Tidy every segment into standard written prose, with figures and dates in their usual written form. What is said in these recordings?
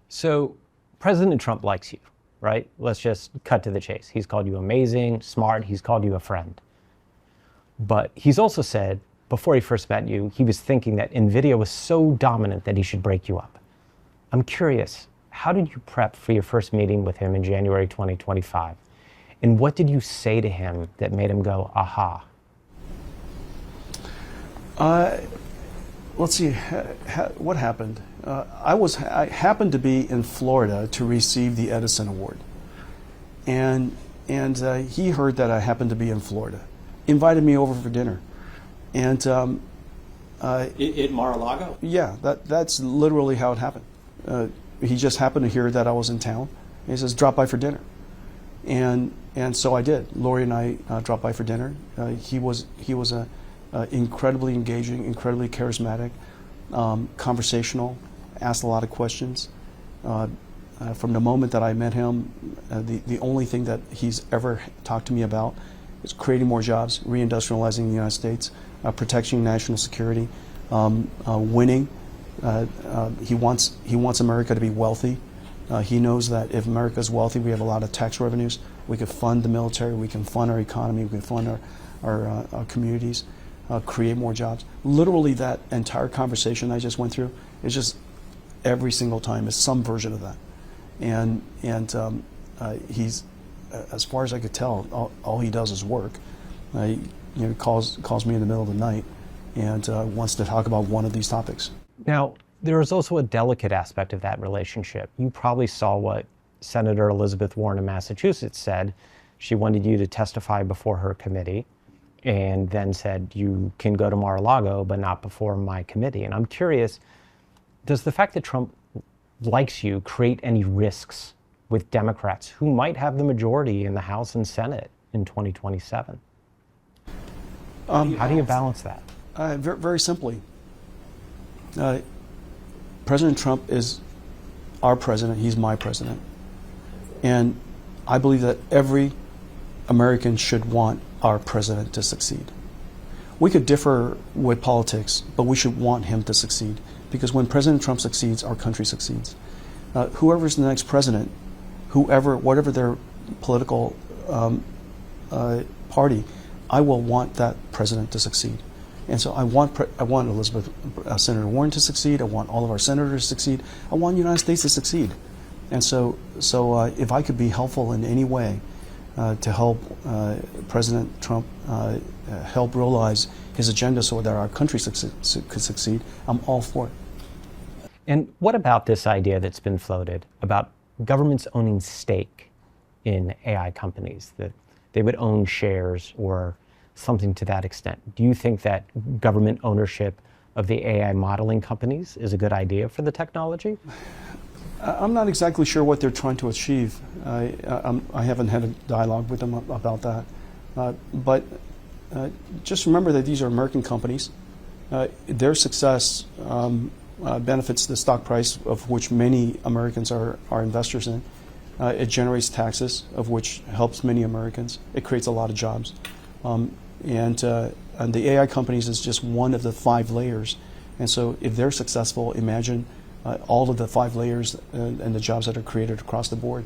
So President Trump likes you, right? Let's just cut to the chase. He's called you amazing, smart, he's called you a friend. But he's also said, before he first met you, he was thinking that NVIDIA was so dominant that he should break you up. I'm curious, how did you prep for your first meeting with him in January 2025? And what did you say to him that made him go, aha? Let's see, what happened? I happened to be in Florida to receive the Edison Award. And he heard that I happened to be in Florida, invited me over for dinner. And at Mar-a-Lago? Yeah, that's literally how it happened. He just happened to hear that I was in town. He says, drop by for dinner. And so I did. Lori and I dropped by for dinner. He was incredibly engaging, incredibly charismatic, conversational, asked a lot of questions. From the moment that I met him, the only thing that he's ever talked to me about is creating more jobs, reindustrializing the United States, protecting national security, winning. He wants America to be wealthy. He knows that if America is wealthy, we have a lot of tax revenues. We could fund the military, we can fund our economy, we can fund our communities, create more jobs. Literally that entire conversation I just went through is just every single time is some version of that. And he's, as far as I could tell, all he does is work. He calls me in the middle of the night and wants to talk about one of these topics. Now, there is also a delicate aspect of that relationship. You probably saw what Senator Elizabeth Warren of Massachusetts said. She wanted you to testify before her committee and then said, you can go to Mar-a-Lago, but not before my committee. And I'm curious, does the fact that Trump likes you create any risks with Democrats who might have the majority in the House and Senate in 2027? How do you balance that? Very, very simply. President Trump is our president. He's my president. And I believe that every American should want our president to succeed. We could differ with politics, but we should want him to succeed. Because when President Trump succeeds, our country succeeds. Whoever's the next president, whatever their political party, I will want that president to succeed. And so I want Senator Warren to succeed. I want all of our senators to succeed. I want the United States to succeed. And so if I could be helpful in any way to help President Trump help realize his agenda so that our country could succeed, I'm all for it. And what about this idea that's been floated about governments owning stake in AI companies, that they would own shares or something to that extent? Do you think that government ownership of the AI modeling companies is a good idea for the technology? I'm not exactly sure what they're trying to achieve. I haven't had a dialogue with them about that. But just remember that these are American companies. Their success benefits the stock price, of which many Americans are investors in. It generates taxes, of which helps many Americans. It creates a lot of jobs. And the AI companies is just one of the 5 layers. And so if they're successful, imagine all of the 5 layers and the jobs that are created across the board.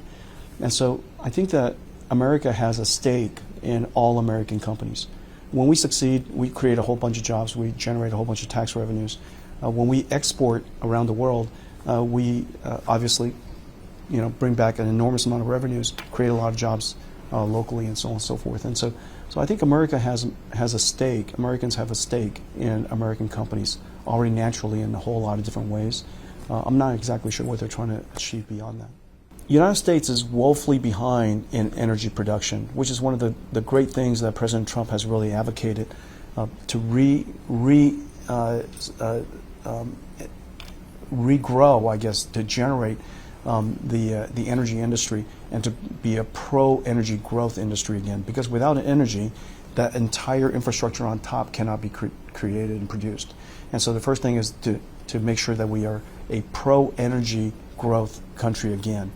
And so I think that America has a stake in all American companies. When we succeed, we create a whole bunch of jobs, we generate a whole bunch of tax revenues. When we export around the world, we obviously bring back an enormous amount of revenues, create a lot of jobs locally, and so on and so forth. And so I think America has a stake, Americans have a stake in American companies already naturally in a whole lot of different ways. I'm not exactly sure what they're trying to achieve beyond that. The United States is woefully behind in energy production, which is one of the great things that President Trump has really advocated, to regrow, I guess, to generate the energy industry and to be a pro-energy growth industry again. Because without energy, that entire infrastructure on top cannot be created and produced. And so the first thing is to make sure that we are a pro-energy growth country again.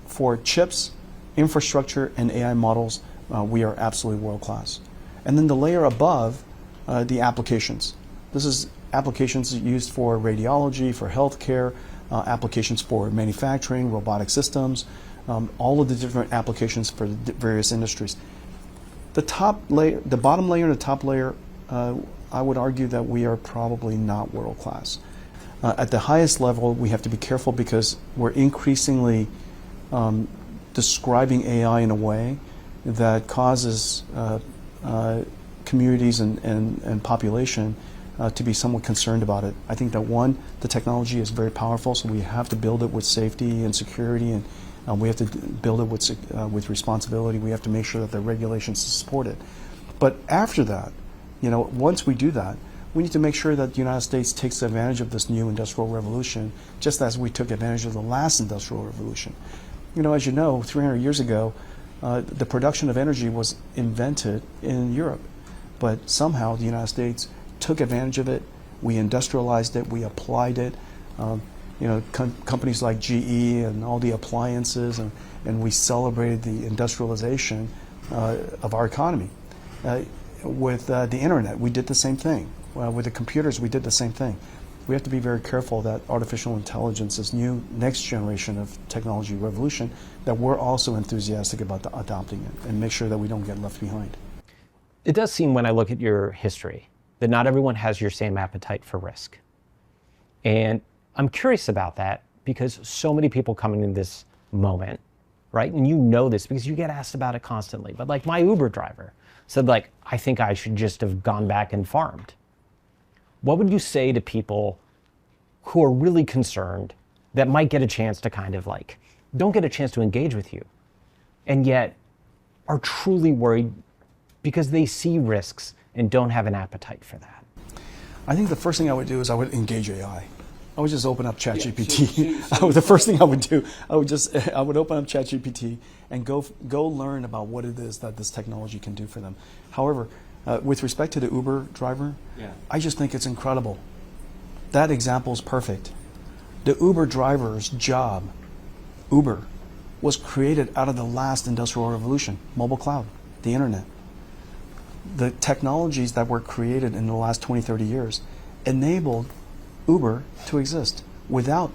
For chips, infrastructure, and AI models, we are absolutely world-class. And then the layer above, the applications. This is applications used for radiology, for healthcare, applications for manufacturing, robotic systems, all of the different applications for the various industries. The top layer, the bottom layer and the top layer, I would argue that we are probably not world class. At the highest level, we have to be careful because we're increasingly describing AI in a way that causes communities and population to be somewhat concerned about it. I think that one, the technology is very powerful, so we have to build it with safety and security, and we have to build it with responsibility. We have to make sure that the regulations support it. But after that, once we do that, we need to make sure that the United States takes advantage of this new industrial revolution, just as we took advantage of the last industrial revolution. As you know, 300 years ago, the production of energy was invented in Europe, but somehow the United States took advantage of it. We industrialized it. We applied it. Companies like GE and all the appliances, and we celebrated the industrialization of our economy. With the internet, we did the same thing. With the computers, we did the same thing. We have to be very careful that artificial intelligence is new, next generation of technology revolution, that we're also enthusiastic about adopting it and make sure that we don't get left behind. It does seem, when I look at your history, that not everyone has your same appetite for risk. And I'm curious about that because so many people coming in this moment, right? And you know this because you get asked about it constantly. But like my Uber driver said, I think I should just have gone back and farmed. What would you say to people who are really concerned that might get a chance to don't get a chance to engage with you, and yet are truly worried because they see risks and don't have an appetite for that? I think the first thing I would do is I would engage AI. I would just open up ChatGPT. The first thing I would do, I would open up ChatGPT and go learn about what it is that this technology can do for them. However, with respect to the Uber driver, I just think it's incredible. That example is perfect. The Uber driver's job, Uber, was created out of the last industrial revolution, mobile cloud, the internet. The technologies that were created in the last 20, 30 years enabled Uber to exist. Without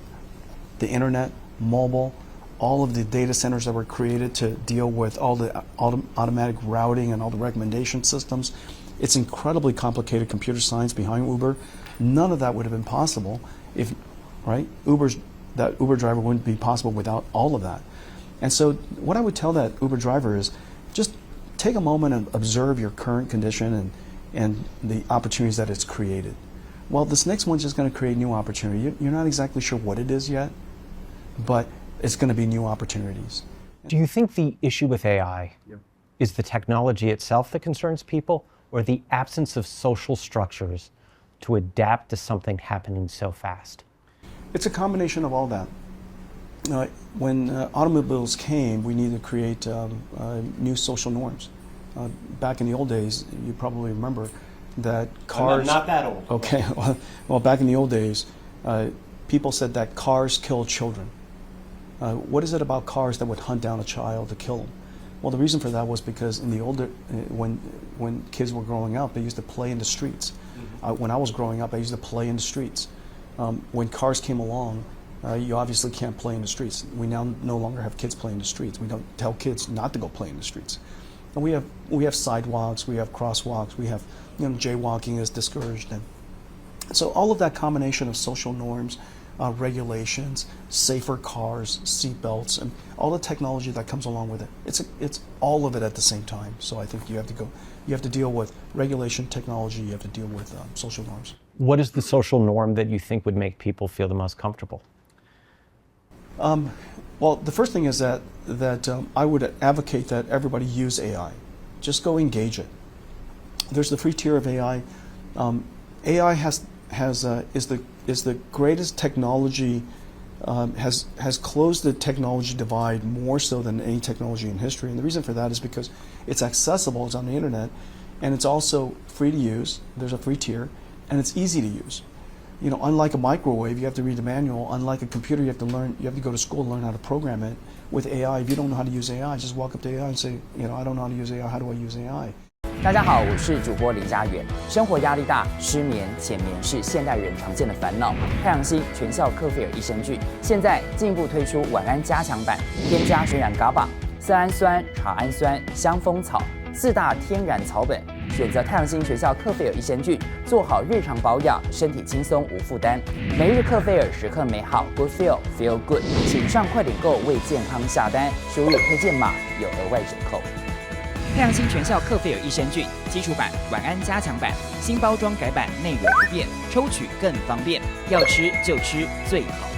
the internet, mobile, all of the data centers that were created to deal with all the automatic routing and all the recommendation systems, it's incredibly complicated computer science behind Uber. None of that would have been possible if, that Uber driver wouldn't be possible without all of that. And so what I would tell that Uber driver is just take a moment and observe your current condition and the opportunities that it's created. Well, this next one's just going to create new opportunity. You're not exactly sure what it is yet, but it's going to be new opportunities. Do you think the issue with AI is the technology itself that concerns people, or the absence of social structures to adapt to something happening so fast? It's a combination of all that. When automobiles came, we needed to create new social norms. Back in the old days, you probably remember that cars... I'm not that old. Okay, well, back in the old days, people said that cars kill children. What is it about cars that would hunt down a child to kill them? Well, the reason for that was because in the older, when kids were growing up, they used to play in the streets. When I was growing up, I used to play in the streets. When cars came along, you obviously can't play in the streets. We now no longer have kids playing in the streets. We don't tell kids not to go play in the streets. And we have sidewalks, we have crosswalks, we have jaywalking is discouraged. And so all of that combination of social norms, regulations, safer cars, seat belts, and all the technology that comes along with it. It's all of it at the same time. So I think you have to deal with regulation, technology. You have to deal with social norms. What is the social norm that you think would make people feel the most comfortable? Well, the first thing is that I would advocate that everybody use AI. Just go engage it. There's the free tier of AI. AI is the greatest technology, has closed the technology divide more so than any technology in history. And the reason for that is because it's accessible, it's on the internet, and it's also free to use. There's a free tier, and it's easy to use. Unlike a microwave, you have to read the manual. Unlike a computer, you have to go to school and learn how to program it. With AI, if you don't know how to use AI, just walk up to AI and say, I don't know how to use AI, how do I use AI? 大家好，我是主播林家远。生活压力大，失眠、浅眠是现代人常见的烦恼。太阳星全效克菲尔益生菌现在进一步推出晚安加强版，添加水染伽马、色氨酸、茶氨酸、香蜂草4大天然草本。选择太阳星全效克菲尔益生菌，做好日常保养，身体轻松无负担。每日克菲尔，时刻美好 ，Good Feel Good。请上快点购为健康下单，输入推荐码有额外折扣。太阳星全效克菲尔益生菌基础版、晚安加强版，新包装改版，内容不变，抽取更方便。要吃就吃最好。